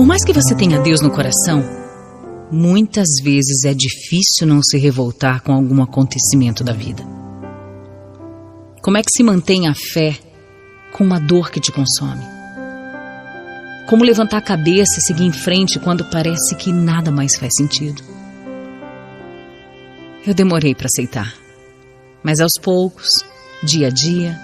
Por mais que você tenha Deus no coração, muitas vezes é difícil não se revoltar com algum acontecimento da vida. Como é que se mantém a fé com uma dor que te consome? Como levantar a cabeça e seguir em frente quando parece que nada mais faz sentido? Eu demorei para aceitar, mas aos poucos, dia a dia,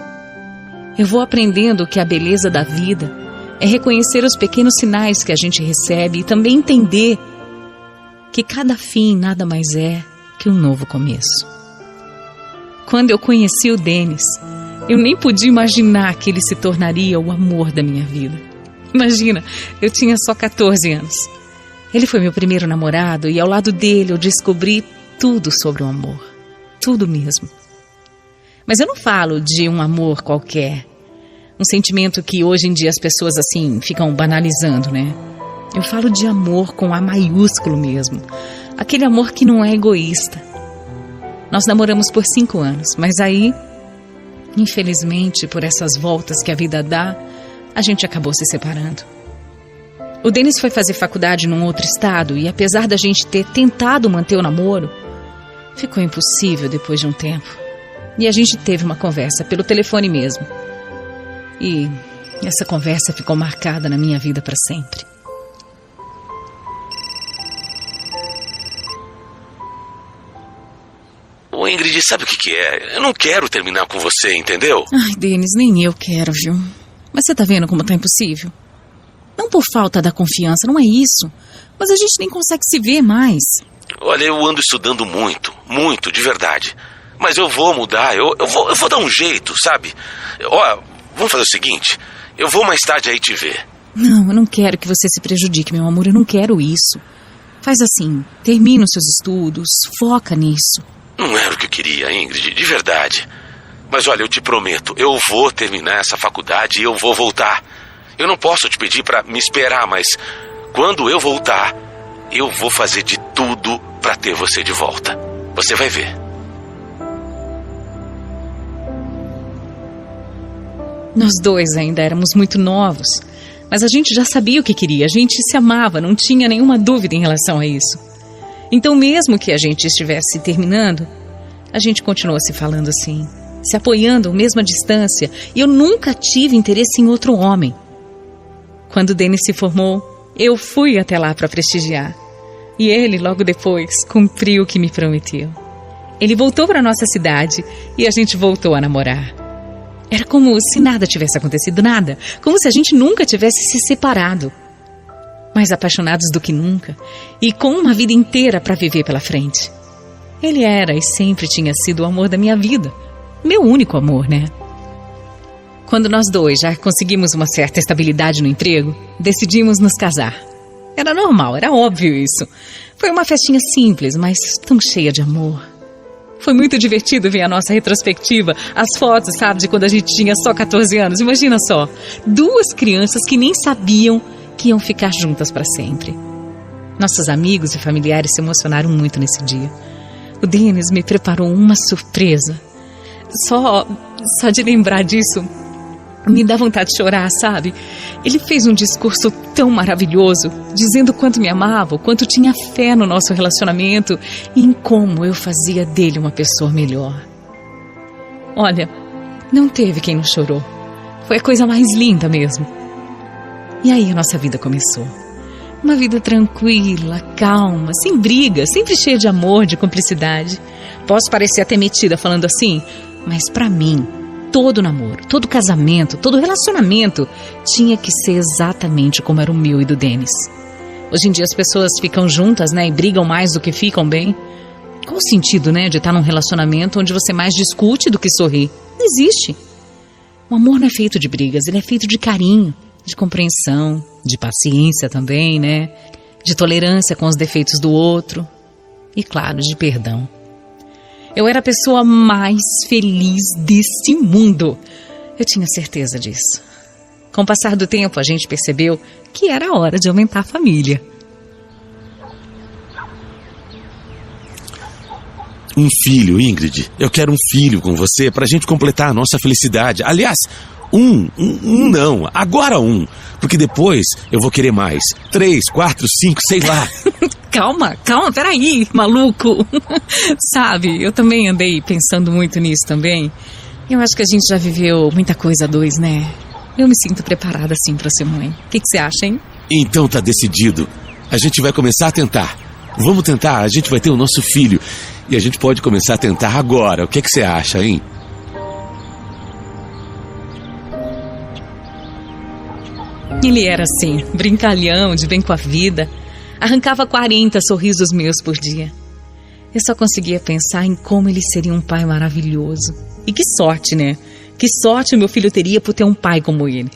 eu vou aprendendo que a beleza da vida é reconhecer os pequenos sinais que a gente recebe e também entender que cada fim nada mais é que um novo começo. Quando eu conheci o Denis, eu nem podia imaginar que ele se tornaria o amor da minha vida. Imagina, eu tinha só 14 anos. Ele foi meu primeiro namorado e ao lado dele eu descobri tudo sobre o amor. Tudo mesmo. Mas eu não falo de um amor qualquer. Um sentimento que hoje em dia as pessoas assim ficam banalizando, né? Eu falo de amor com A maiúsculo mesmo. Aquele amor que não é egoísta. Nós namoramos por 5 anos, mas aí, infelizmente, por essas voltas que a vida dá, a gente acabou se separando. O Denis foi fazer faculdade num outro estado e apesar da gente ter tentado manter o namoro, ficou impossível depois de um tempo. E a gente teve uma conversa pelo telefone mesmo. E essa conversa ficou marcada na minha vida para sempre. Ô Ingrid, sabe o que é? Eu não quero terminar com você, entendeu? Ai, Denis, nem eu quero, viu? Mas você tá vendo como tá impossível? Não por falta da confiança, não é isso. Mas a gente nem consegue se ver mais. Olha, eu ando estudando muito, de verdade. Mas eu vou mudar, eu vou dar um jeito, sabe? Ó, vamos fazer o seguinte, eu vou mais tarde aí te ver. Não, eu não quero que você se prejudique, meu amor, eu não quero isso. Faz assim, termina os seus estudos, foca nisso. Não era o que eu queria, Ingrid, de verdade. Mas olha, eu te prometo, eu vou terminar essa faculdade e eu vou voltar. Eu não posso te pedir pra me esperar, mas quando eu voltar, eu vou fazer de tudo pra ter você de volta. Você vai ver. Nós dois ainda éramos muito novos, mas a gente já sabia o que queria, a gente se amava, não tinha nenhuma dúvida em relação a isso. Então mesmo que a gente estivesse terminando, a gente continuou se falando assim, se apoiando, mesmo à distância, e eu nunca tive interesse em outro homem. Quando o Denis se formou, eu fui até lá para prestigiar. E ele, logo depois, cumpriu o que me prometeu. Ele voltou para nossa cidade e a gente voltou a namorar. Era como se nada tivesse acontecido, nada. Como se a gente nunca tivesse se separado. Mais apaixonados do que nunca e com uma vida inteira para viver pela frente. Ele era e sempre tinha sido o amor da minha vida. Meu único amor, né? Quando nós dois já conseguimos uma certa estabilidade no emprego, decidimos nos casar. Era normal, era óbvio isso. Foi uma festinha simples, mas tão cheia de amor. Foi muito divertido ver a nossa retrospectiva, as fotos, sabe, de quando a gente tinha só 14 anos. Imagina só, 2 crianças que nem sabiam que iam ficar juntas para sempre. Nossos amigos e familiares se emocionaram muito nesse dia. O Denis me preparou uma surpresa. Só de lembrar disso, me dá vontade de chorar, sabe? Ele fez um discurso tão maravilhoso, dizendo quanto me amava, o quanto tinha fé no nosso relacionamento e em como eu fazia dele uma pessoa melhor. Olha, não teve quem não chorou. Foi a coisa mais linda mesmo. E aí a nossa vida começou. Uma vida tranquila, calma, sem briga, sempre cheia de amor, de cumplicidade. Posso parecer até metida falando assim, mas pra mim, todo namoro, todo casamento, todo relacionamento tinha que ser exatamente como era o meu e do Denis. Hoje em dia as pessoas ficam juntas, né, e brigam mais do que ficam bem. Qual o sentido, né, de estar num relacionamento onde você mais discute do que sorri? Não existe. O amor não é feito de brigas, ele é feito de carinho, de compreensão, de paciência também, né? De tolerância com os defeitos do outro e, claro, de perdão. Eu era a pessoa mais feliz desse mundo. Eu tinha certeza disso. Com o passar do tempo, a gente percebeu que era hora de aumentar a família. Um filho, Ingrid. Eu quero um filho com você pra gente completar a nossa felicidade. Aliás, Um não, agora um. Porque depois eu vou querer mais. 3, 4, 5, sei lá. Calma, peraí, maluco. Sabe, eu também andei pensando muito nisso também. Eu acho que a gente já viveu muita coisa a dois, né? Eu me sinto preparada, sim, pra ser mãe. O que você acha, hein? Então tá decidido. A gente vai começar a tentar. Vamos tentar, a gente vai ter o nosso filho. E a gente pode começar a tentar agora. O que você acha, hein? Ele era assim, brincalhão, de bem com a vida. Arrancava 40 sorrisos meus por dia. Eu só conseguia pensar em como ele seria um pai maravilhoso. E que sorte, né? Que sorte o meu filho teria por ter um pai como ele.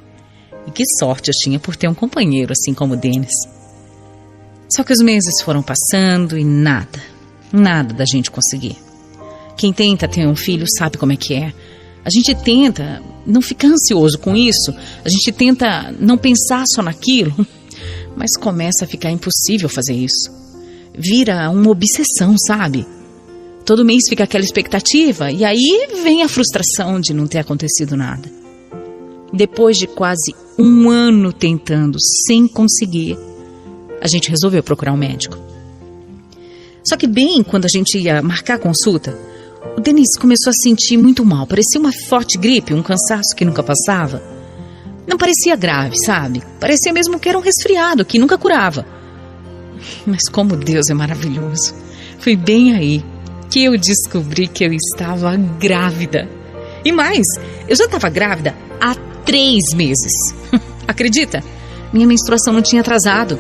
E que sorte eu tinha por ter um companheiro assim como o Denis. Só que os meses foram passando e nada da gente conseguir. Quem tenta ter um filho sabe como é que é. A gente tenta não ficar ansioso com isso. A gente tenta não pensar só naquilo. Mas começa a ficar impossível fazer isso. Vira uma obsessão, sabe? Todo mês fica aquela expectativa e aí vem a frustração de não ter acontecido nada. Depois de quase 1 ano tentando, sem conseguir, a gente resolveu procurar um médico. Só que bem quando a gente ia marcar a consulta, o Denis começou a sentir muito mal. Parecia uma forte gripe, um cansaço que nunca passava. Não parecia grave, sabe? Parecia mesmo que era um resfriado, que nunca curava. Mas como Deus é maravilhoso. Foi bem aí que eu descobri que eu estava grávida. E mais, eu já estava grávida há 3 meses. Acredita? Minha menstruação não tinha atrasado.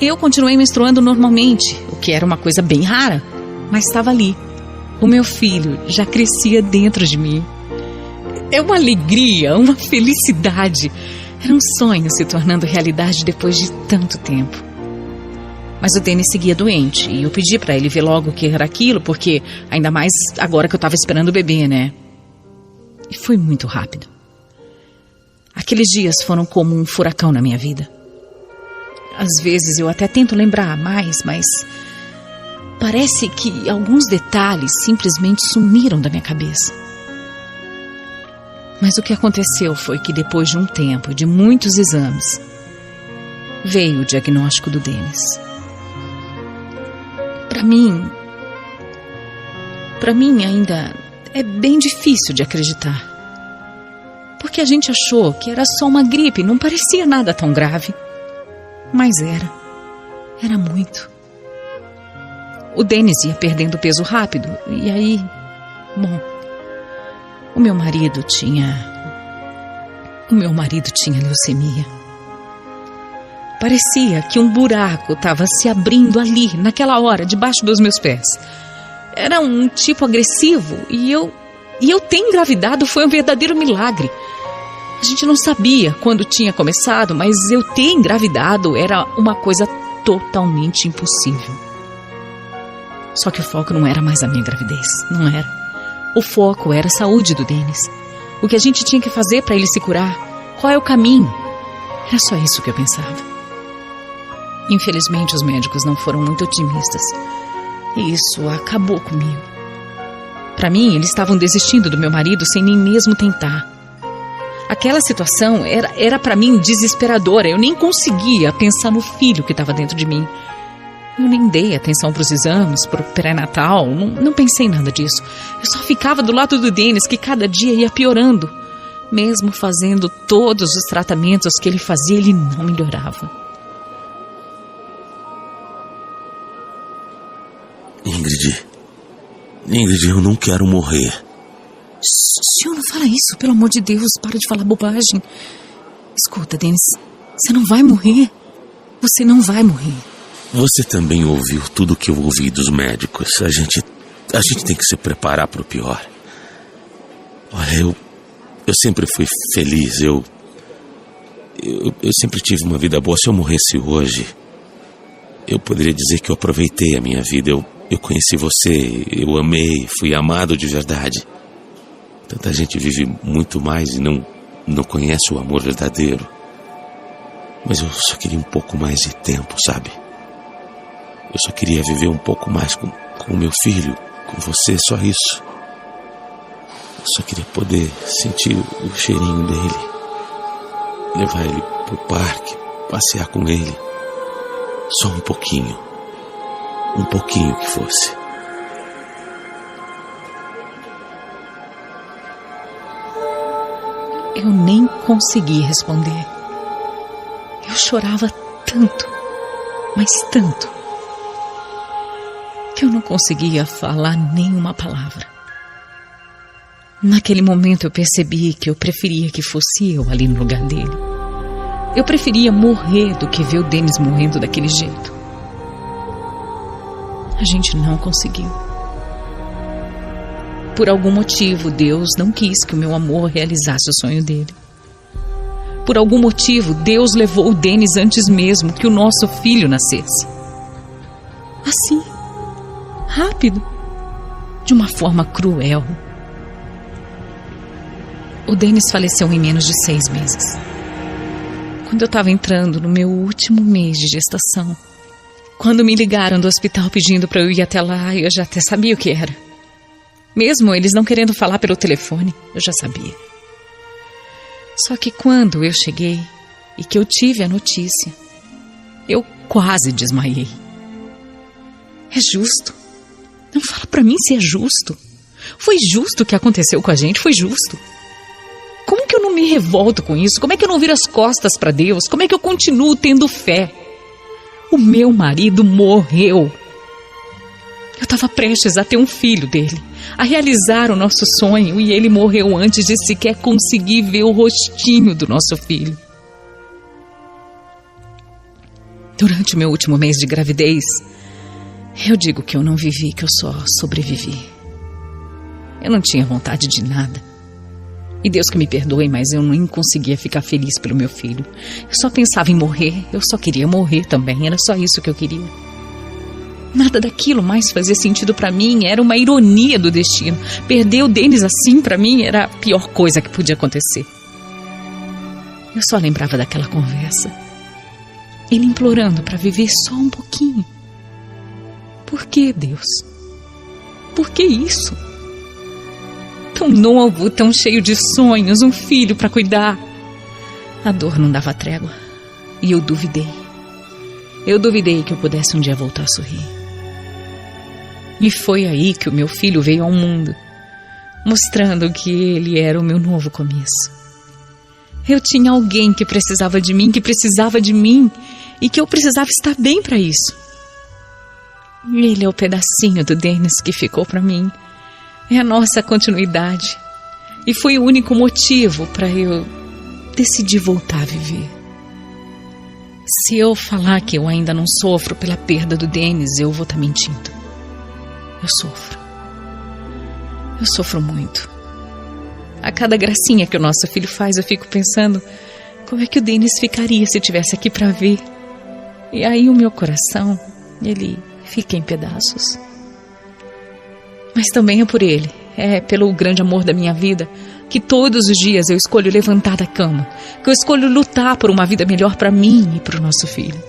Eu continuei menstruando normalmente, o que era uma coisa bem rara, mas estava ali. O meu filho já crescia dentro de mim. É uma alegria, uma felicidade. Era um sonho se tornando realidade depois de tanto tempo. Mas o Denis seguia doente e eu pedi para ele ver logo o que era aquilo, porque ainda mais agora que eu estava esperando o bebê, né? E foi muito rápido. Aqueles dias foram como um furacão na minha vida. Às vezes eu até tento lembrar mais, mas parece que alguns detalhes simplesmente sumiram da minha cabeça. Mas o que aconteceu foi que depois de um tempo, de muitos exames, veio o diagnóstico do Denis. Para mim ainda é bem difícil de acreditar. Porque a gente achou que era só uma gripe, não parecia nada tão grave. Mas era muito. O Denis ia perdendo peso rápido, e aí, bom, o meu marido tinha leucemia. Parecia que um buraco estava se abrindo ali, naquela hora, debaixo dos meus pés. Era um tipo agressivo e eu ter engravidado foi um verdadeiro milagre. A gente não sabia quando tinha começado, mas eu ter engravidado era uma coisa totalmente impossível. Só que o foco não era mais a minha gravidez, não era. O foco era a saúde do Denis. O que a gente tinha que fazer para ele se curar? Qual é o caminho? Era só isso que eu pensava. Infelizmente, os médicos não foram muito otimistas. E isso acabou comigo. Para mim, eles estavam desistindo do meu marido sem nem mesmo tentar. Aquela situação era para mim desesperadora. Eu nem conseguia pensar no filho que estava dentro de mim. Eu nem dei atenção para os exames, para o pré-natal. Não pensei em nada disso. Eu só ficava do lado do Denis, que cada dia ia piorando. Mesmo fazendo todos os tratamentos que ele fazia, ele não melhorava. Ingrid, eu não quero morrer. Senhor, não fala isso, pelo amor de Deus, para de falar bobagem. Escuta, Denis, você não vai morrer. Você não vai morrer. Você também ouviu tudo que eu ouvi dos médicos. A gente tem que se preparar para o pior. Olha, eu sempre fui feliz. Eu sempre tive uma vida boa. Se eu morresse hoje, eu poderia dizer que eu aproveitei a minha vida. Eu conheci você, eu amei, fui amado de verdade. Tanta gente vive muito mais e não conhece o amor verdadeiro. Mas eu só queria um pouco mais de tempo, sabe? Eu só queria viver um pouco mais com o meu filho, com você, só isso. Eu só queria poder sentir o cheirinho dele, levar ele pro parque, passear com ele. Só um pouquinho que fosse. Eu nem consegui responder. Eu chorava tanto, mas tanto, que eu não conseguia falar nenhuma palavra. Naquele momento eu percebi que eu preferia que fosse eu ali no lugar dele. Eu preferia morrer do que ver o Denis morrendo daquele jeito. A gente não conseguiu. Por algum motivo, Deus não quis que o meu amor realizasse o sonho dele. Por algum motivo, Deus levou o Denis antes mesmo que o nosso filho nascesse. Assim, rápido, de uma forma cruel. O Denis faleceu em menos de 6 meses. Quando eu estava entrando no meu último mês de gestação, quando me ligaram do hospital pedindo para eu ir até lá, eu já até sabia o que era. Mesmo eles não querendo falar pelo telefone, eu já sabia. Só que quando eu cheguei e que eu tive a notícia, eu quase desmaiei. É justo? Não fala pra mim se é justo. Foi justo o que aconteceu com a gente, foi justo. Como que eu não me revolto com isso? Como é que eu não viro as costas pra Deus? Como é que eu continuo tendo fé? O meu marido morreu. Eu estava prestes a ter um filho dele, a realizar o nosso sonho, e ele morreu antes de sequer conseguir ver o rostinho do nosso filho. Durante o meu último mês de gravidez, eu digo que eu não vivi, que eu só sobrevivi. Eu não tinha vontade de nada. E Deus que me perdoe, mas eu nem conseguia ficar feliz pelo meu filho. Eu só pensava em morrer, eu só queria morrer também, era só isso que eu queria. Nada daquilo mais fazia sentido pra mim, era uma ironia do destino. Perder o Denis assim pra mim era a pior coisa que podia acontecer. Eu só lembrava daquela conversa. Ele implorando pra viver só um pouquinho. Por que, Deus? Por que isso? Tão novo, tão cheio de sonhos, um filho pra cuidar. A dor não dava trégua. E eu duvidei. Eu duvidei que eu pudesse um dia voltar a sorrir. E foi aí que o meu filho veio ao mundo, mostrando que ele era o meu novo começo. Eu tinha alguém que precisava de mim, e que eu precisava estar bem para isso. Ele é o pedacinho do Denis que ficou para mim. É a nossa continuidade. E foi o único motivo para eu decidir voltar a viver. Se eu falar que eu ainda não sofro pela perda do Denis, eu vou estar mentindo. Eu sofro. Eu sofro muito. A cada gracinha que o nosso filho faz, eu fico pensando como é que o Denis ficaria se estivesse aqui para ver. E aí o meu coração, ele fica em pedaços. Mas também é por ele, é pelo grande amor da minha vida, que todos os dias eu escolho levantar da cama, que eu escolho lutar por uma vida melhor para mim e para o nosso filho.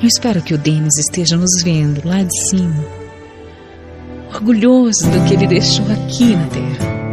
Eu espero que o Denis esteja nos vendo lá de cima, orgulhoso do que ele deixou aqui na terra.